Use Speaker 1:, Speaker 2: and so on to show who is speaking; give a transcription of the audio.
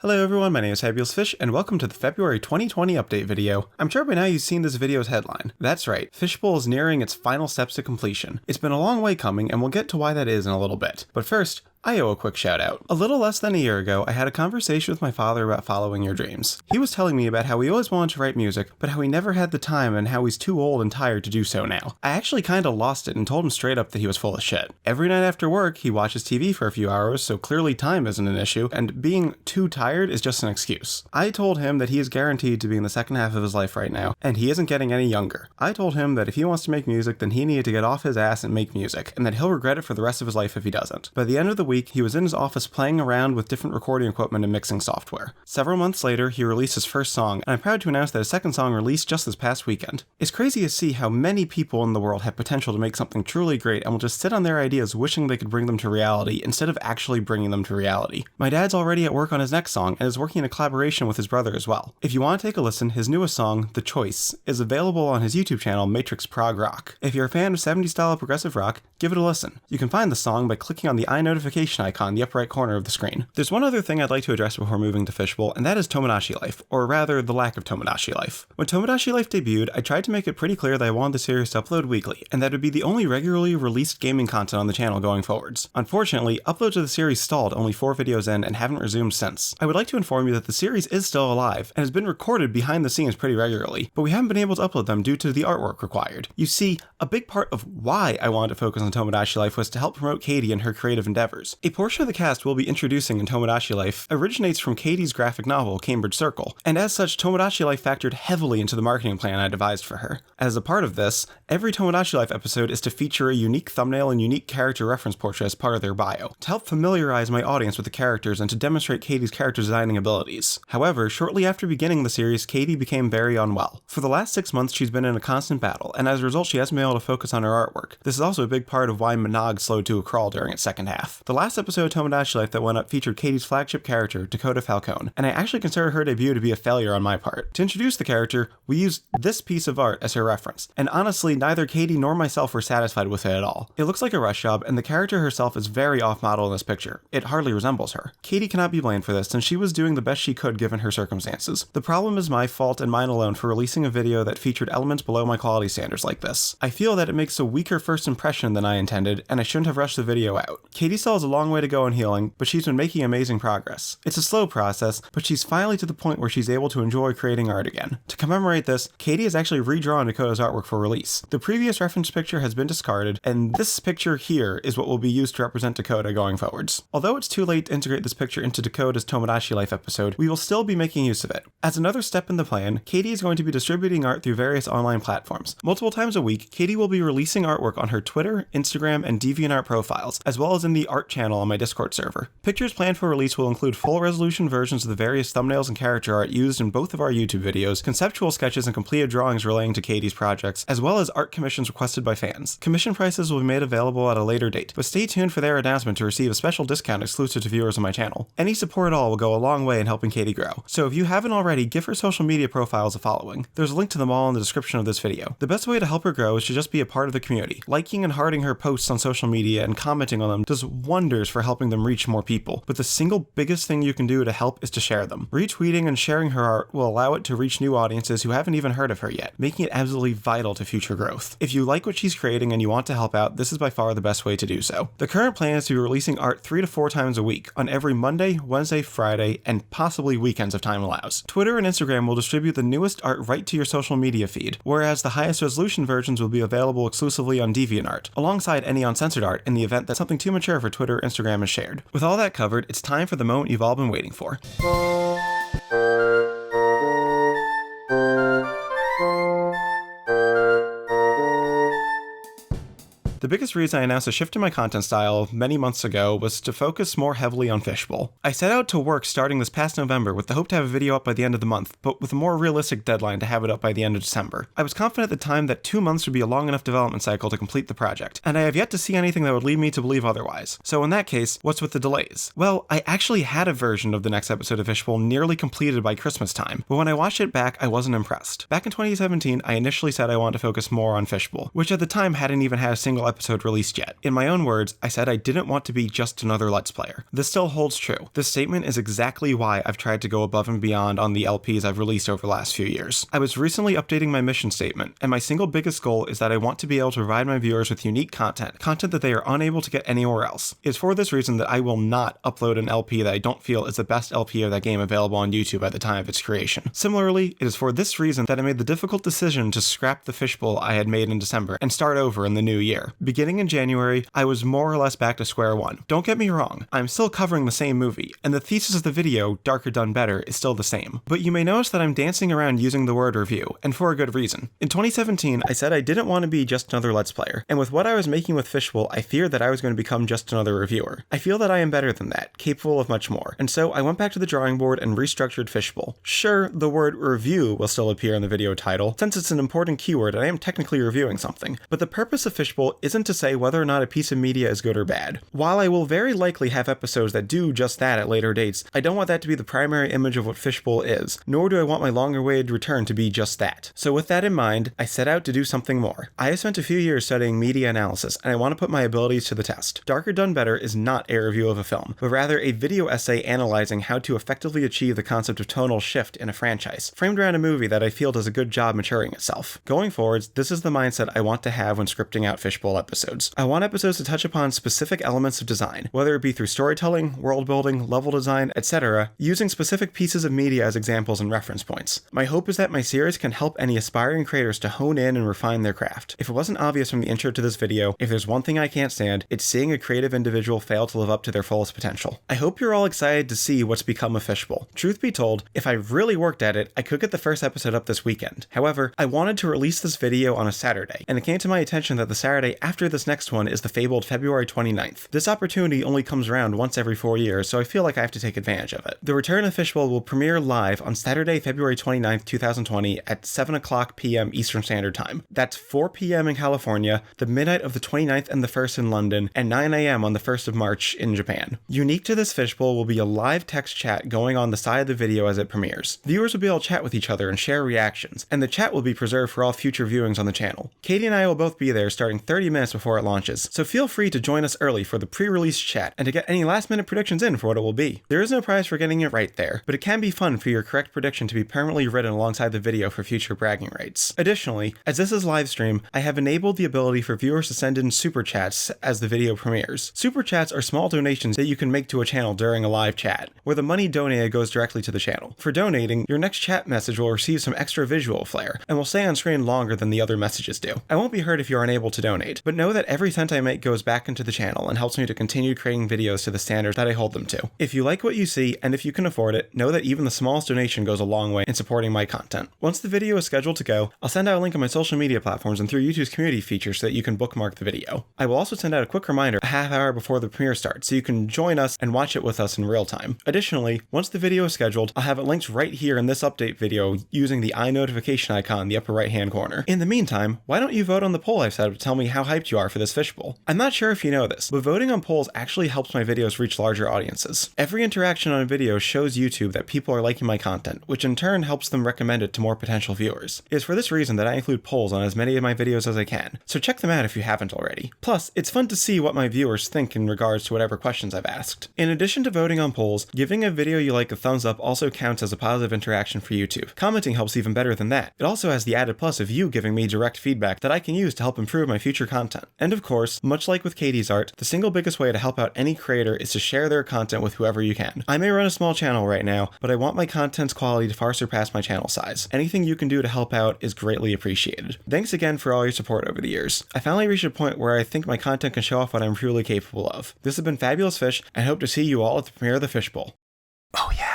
Speaker 1: Hello everyone, my name is Fabulous Fish, and welcome to the February 2020 update video. I'm sure by now you've seen this video's headline. That's right, Fishbowl is nearing its final steps to completion. It's been a long way coming, and we'll get to why that is in a little bit. But first, I owe a quick shout out. A little less than a year ago, I had a conversation with my father about following your dreams. He was telling me about how he always wanted to write music, but how he never had the time and how he's too old and tired to do so now. I actually kinda lost it and told him straight up that he was full of shit. Every night after work, he watches TV for a few hours, so clearly time isn't an issue, and being too tired is just an excuse. I told him that he is guaranteed to be in the second half of his life right now, and he isn't getting any younger. I told him that if he wants to make music, then he needed to get off his ass and make music, and that he'll regret it for the rest of his life if he doesn't. By the end of the week, he was in his office playing around with different recording equipment and mixing software. Several months later, he released his first song, and I'm proud to announce that his second song released just this past weekend. It's crazy to see how many people in the world have potential to make something truly great and will just sit on their ideas wishing they could bring them to reality instead of actually bringing them to reality. My dad's already at work on his next song and is working in a collaboration with his brother as well. If you want to take a listen, his newest song, The Choice, is available on his YouTube channel, Matrix Prog Rock. If you're a fan of 70s style progressive rock, give it a listen. You can find the song by clicking on the iNotification icon in the upper right corner of the screen. There's one other thing I'd like to address before moving to Fishbowl, and that is Tomodachi Life, or rather, the lack of Tomodachi Life. When Tomodachi Life debuted, I tried to make it pretty clear that I wanted the series to upload weekly, and that it would be the only regularly released gaming content on the channel going forwards. Unfortunately, uploads of the series stalled only 4 videos in and haven't resumed since. I would like to inform you that the series is still alive, and has been recorded behind the scenes pretty regularly, but we haven't been able to upload them due to the artwork required. You see, a big part of why I wanted to focus on Tomodachi Life was to help promote Katie and her creative endeavors. A portion of the cast we'll be introducing in Tomodachi Life originates from Katie's graphic novel, Cambridge Circle, and as such, Tomodachi Life factored heavily into the marketing plan I devised for her. As a part of this, every Tomodachi Life episode is to feature a unique thumbnail and unique character reference portrait as part of their bio, to help familiarize my audience with the characters and to demonstrate Katie's character designing abilities. However, shortly after beginning the series, Katie became very unwell. For the last 6 months, she's been in a constant battle, and as a result, she hasn't been able to focus on her artwork. This is also a big part of why Monog slowed to a crawl during its second half. The last episode of Tomodachi Life that went up featured Katie's flagship character, Dakota Falcone, and I actually consider her debut to be a failure on my part. To introduce the character, we used this piece of art as her reference, and honestly, neither Katie nor myself were satisfied with it at all. It looks like a rush job, and the character herself is very off-model in this picture. It hardly resembles her. Katie cannot be blamed for this, since she was doing the best she could given her circumstances. The problem is my fault and mine alone for releasing a video that featured elements below my quality standards like this. I feel that it makes a weaker first impression than I intended, and I shouldn't have rushed the video out. Katie still has a long way to go in healing, but she's been making amazing progress. It's a slow process, but she's finally to the point where she's able to enjoy creating art again. To commemorate this, Katie has actually redrawn Dakota's artwork for release. The previous reference picture has been discarded, and this picture here is what will be used to represent Dakota going forwards. Although it's too late to integrate this picture into Dakota's Tomodachi Life episode, we will still be making use of it. As another step in the plan, Katie is going to be distributing art through various online platforms. Multiple times a week, Katie will be releasing artwork on her Twitter, Instagram, and DeviantArt profiles, as well as in the art channel on my Discord server. Pictures planned for release will include full resolution versions of the various thumbnails and character art used in both of our YouTube videos, conceptual sketches and completed drawings relating to Katie's projects, as well as art commissions requested by fans. Commission prices will be made available at a later date, but stay tuned for their announcement to receive a special discount exclusive to viewers on my channel. Any support at all will go a long way in helping Katie grow, so if you haven't already, give her social media profiles a following. There's a link to them all in the description of this video. The best way to help her grow is to just be a part of the community. Liking and hearting her posts on social media and commenting on them does wonders for helping them reach more people, but the single biggest thing you can do to help is to share them. Retweeting and sharing her art will allow it to reach new audiences who haven't even heard of her yet, making it absolutely vital to future growth. If you like what she's creating and you want to help out, this is by far the best way to do so. The current plan is to be releasing art 3 to 4 times a week, on every Monday, Wednesday, Friday, and possibly weekends if time allows. Twitter and Instagram will distribute the newest art right to your social media feed, whereas the highest resolution versions will be available exclusively on DeviantArt, alongside any uncensored art in the event that something too mature for Twitter or Instagram is shared. With all that covered, it's time for the moment you've all been waiting for. The biggest reason I announced a shift in my content style many months ago was to focus more heavily on Fishbowl. I set out to work starting this past November with the hope to have a video up by the end of the month, but with a more realistic deadline to have it up by the end of December. I was confident at the time that 2 months would be a long enough development cycle to complete the project, and I have yet to see anything that would lead me to believe otherwise. So in that case, what's with the delays? Well, I actually had a version of the next episode of Fishbowl nearly completed by Christmas time, but when I watched it back, I wasn't impressed. Back in 2017, I initially said I wanted to focus more on Fishbowl, which at the time hadn't even had a single episode episode released yet. In my own words, I said I didn't want to be just another Let's Player. This still holds true. This statement is exactly why I've tried to go above and beyond on the LPs I've released over the last few years. I was recently updating my mission statement, and my single biggest goal is that I want to be able to provide my viewers with unique content that they are unable to get anywhere else. It's for this reason that I will not upload an LP that I don't feel is the best LP of that game available on YouTube at the time of its creation. Similarly, it is for this reason that I made the difficult decision to scrap the Fishbowl I had made in December and start over in the new year. Beginning in January, I was more or less back to square one. Don't get me wrong, I'm still covering the same movie, and the thesis of the video, Darker Done Better, is still the same. But you may notice that I'm dancing around using the word review, and for a good reason. In 2017, I said I didn't want to be just another Let's Player, and with what I was making with Fishbowl, I feared that I was going to become just another reviewer. I feel that I am better than that, capable of much more, and so I went back to the drawing board and restructured Fishbowl. Sure, the word review will still appear in the video title, since it's an important keyword and I am technically reviewing something, but the purpose of Fishbowl isn't to say whether or not a piece of media is good or bad. While I will very likely have episodes that do just that at later dates, I don't want that to be the primary image of what Fishbowl is, nor do I want my long-awaited return to be just that. So with that in mind, I set out to do something more. I have spent a few years studying media analysis, and I want to put my abilities to the test. Darker Done Better is not a review of a film, but rather a video essay analyzing how to effectively achieve the concept of tonal shift in a franchise, framed around a movie that I feel does a good job maturing itself. Going forwards, this is the mindset I want to have when scripting out Fishbowl episodes. I want episodes to touch upon specific elements of design, whether it be through storytelling, world building, level design, etc., using specific pieces of media as examples and reference points. My hope is that my series can help any aspiring creators to hone in and refine their craft. If it wasn't obvious from the intro to this video, if there's one thing I can't stand, it's seeing a creative individual fail to live up to their fullest potential. I hope you're all excited to see what's become of Fishbowl. Truth be told, if I really worked at it, I could get the first episode up this weekend. However, I wanted to release this video on a Saturday, and it came to my attention that the Saturday after this next one is the fabled February 29th. This opportunity only comes around once every 4 years, so I feel like I have to take advantage of it. The return of Fishbowl will premiere live on Saturday, February 29th, 2020 at 7 p.m. Eastern Standard Time. That's 4 p.m. in California, the midnight of the 29th and the 1st in London, and 9 a.m. on the 1st of March in Japan. Unique to this Fishbowl will be a live text chat going on the side of the video as it premieres. Viewers will be able to chat with each other and share reactions, and the chat will be preserved for all future viewings on the channel. Katie and I will both be there starting 30 minutes before it launches, so feel free to join us early for the pre-release chat and to get any last-minute predictions in for what it will be. There is no prize for getting it right there, but it can be fun for your correct prediction to be permanently written alongside the video for future bragging rights. Additionally, as this is live stream, I have enabled the ability for viewers to send in super chats as the video premieres. Super chats are small donations that you can make to a channel during a live chat, where the money donated goes directly to the channel. For donating, your next chat message will receive some extra visual flair, and will stay on screen longer than the other messages do. I won't be hurt if you're unable to donate, but know that every cent I make goes back into the channel and helps me to continue creating videos to the standards that I hold them to. If you like what you see, and if you can afford it, know that even the smallest donation goes a long way in supporting my content. Once the video is scheduled to go, I'll send out a link on my social media platforms and through YouTube's community feature so that you can bookmark the video. I will also send out a quick reminder a half hour before the premiere starts so you can join us and watch it with us in real time. Additionally, once the video is scheduled, I'll have it linked right here in this update video using the iNotification icon in the upper right hand corner. In the meantime, why don't you vote on the poll I've set up to tell me how hyped you are for this Fishbowl? I'm not sure if you know this, but voting on polls actually helps my videos reach larger audiences. Every interaction on a video shows YouTube that people are liking my content, which in turn helps them recommend it to more potential viewers. It is for this reason that I include polls on as many of my videos as I can, so check them out if you haven't already. Plus, it's fun to see what my viewers think in regards to whatever questions I've asked. In addition to voting on polls, giving a video you like a thumbs up also counts as a positive interaction for YouTube. Commenting helps even better than that. It also has the added plus of you giving me direct feedback that I can use to help improve my future content. And of course, much like with Katie's art, the single biggest way to help out any creator is to share their content with whoever you can. I may run a small channel right now, but I want my content's quality to far surpass my channel size. Anything you can do to help out is greatly appreciated. Thanks again for all your support over the years. I finally reached a point where I think my content can show off what I'm truly capable of. This has been Fabulous Fish, and I hope to see you all at the premiere of the Fishbowl. Oh yeah.